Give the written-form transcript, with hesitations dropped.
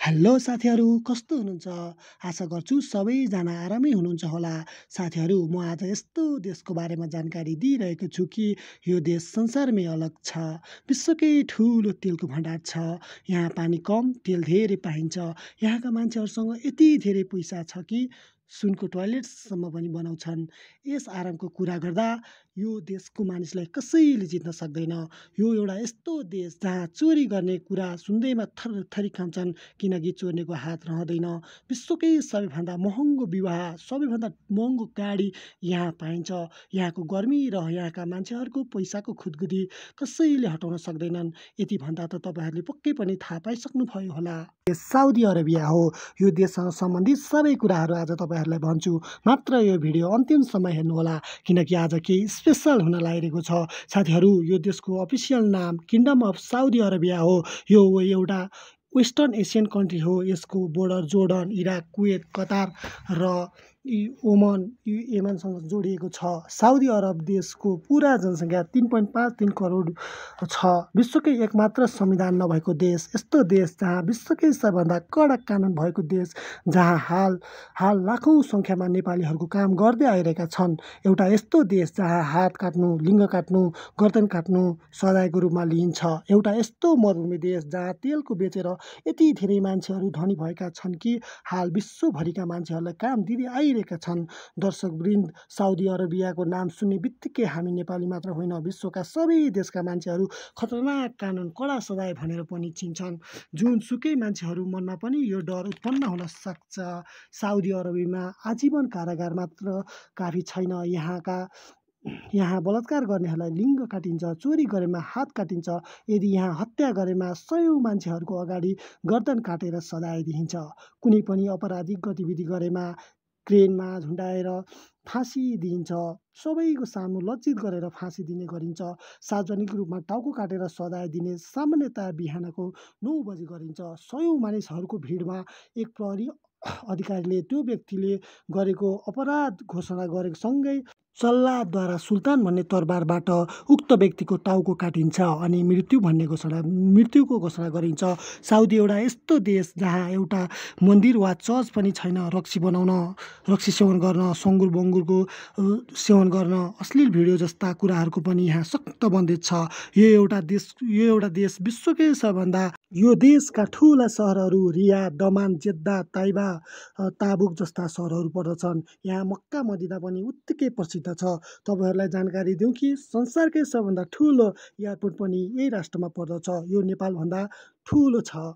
Hello साथीहरू, कस्तो हुनुहुन्छ? आशा गर्छु सबैजना आरामै हुनुहुन्छ होला। साथीहरू, म आज यस्तो देशको बारेमा जानकारी दिइरहेको छु कि यो देश संसारमै अलग छ। विश्वकै ठुलो तेलको भण्डार छ। यहाँ पानी कम, तेल धेरै पाइन्छ। यहाँका मान्छेहरूसँग यति धेरै पैसा छ कि सुनको टोयलेटसम्म पनि बनाउँछन्। यस आरामको कुरा गर्दा यो देशको मानिसलाई कसैले जित्न सक्दैन। यो एउटा यस्तो देश जहाँ चोरी गर्ने कुरा सुन्दैमा थरथरी खान्छन्, किनकि चोर्नेको हात रहँदैन। विश्वकै सबैभन्दा महँगो विवाह, सबैभन्दा महँगो गाडी यहाँ पाइन्छ। यहाँको गर्मी र यहाँका मान्छेहरूको पैसाको खुदगुदी कसैले हटाउन सक्दैनन्। यति भन्दा त तपाईँहरूले पक्कै पनि थाहा पाइसक्नुभयो होला। देश साउदी अरेबिया हो। यो देशसँग सम्बन्धित सबै कुराहरू आज तपाईँहरूलाई भन्छु। मात्र यो भिडियो अन्तिमसम्म हेर्नुहोला, किनकि आज केही स्पेसल हुन लागिरहेको छ। साथीहरू, यो देशको अफिसियल नाम किङ्डम अफ साउदी अरेबिया हो। यो एउटा वेस्टर्न एसियन कन्ट्री हो। यसको border Jordan, Iraq, Kuwait, Qatar र ओमन, यमनसँग जोडिएको छ। साउदी अरब देशको पुरा जनसङ्ख्या 3.53 करोड छ। विश्वकै एकमात्र संविधान नभएको देश, यस्तो देश जहाँ विश्वकै सबभन्दा कडा कानुन भएको देश, जहाँ हाल लाखौँ सङ्ख्यामा नेपालीहरूको काम गर्दै आइरहेका छन्। एउटा यस्तो देश जहाँ हात काट्नु, लिङ्ग काट्नु, गर्दन काट्नु सजायको रूपमा लिइन्छ। एउटा यस्तो मरुभूमि देश जहाँ तेलको बेचेर यति धेरै मान्छेहरू धनी भएका छन् कि हाल विश्वभरिका मान्छेहरूलाई काम दिँदै आइरहेका छन्। दर्शकवृन्द, साउदी अरेबियाको नाम सुन्ने बित्तिकै हामी नेपाली मात्र होइन, विश्वका सबै देशका मान्छेहरू खतरनाक कानुन, कडा सजाय भनेर पनि चिन्छन्। जुनसुकै मान्छेहरू मनमा पनि यो डर उत्पन्न हुन सक्छ। साउदी अरबियामा आजीवन कारागार मात्र काफी छैन। यहाँ बलात्कार गर्नेहरूलाई लिङ्ग काटिन्छ, चोरी गरेमा हात काटिन्छ। यदि यहाँ हत्या गरेमा 100 मान्छेहरूको अगाडि गर्दन काटेर सजाय दिइन्छ। कुनै पनि आपराधिक गतिविधि गरेमा क्रेनमा झुन्डाएर फाँसी दिइन्छ। सबैको सामु लज्जित गरेर फाँसी दिने गरिन्छ। सार्वजनिक रूपमा टाउको काटेर सजाय दिने सामान्यतया बिहानको 9 बजे गरिन्छ। 100 मानिसहरूको भिडमा एक प्रहरी अधिकारीले त्यो व्यक्तिले गरेको अपराध घोषणा गरेसँगै सल्लाहद्वारा सुल्तान भन्ने तरबारबाट उक्त व्यक्तिको टाउको काटिन्छ अनि मृत्युको घोषणा गरिन्छ। साउदी एउटा यस्तो देश जहाँ एउटा मन्दिर वा चर्च पनि छैन। रक्सी सेवन गर्न, सङ्गुर बङ्गुरको सेवन गर्न, अश्लील भिडियो जस्ता कुराहरूको पनि यहाँ सख्त बन्देज छ। यो एउटा देश विश्वकै सबभन्दा यो देशका ठुला सहरहरू रियाद, दमान, जेद्दा, ताइबा, ताबुक जस्ता सहरहरू पर्दछन्। यहाँ मक्का मदिना पनि उत्तिकै प्रसिद्ध छ। तपाईँहरूलाई जानकारी दिउँ कि संसारकै सबभन्दा ठुलो एयरपोर्ट पनि यही राष्ट्रमा पर्दछ। यो नेपालभन्दा ठुलो छ।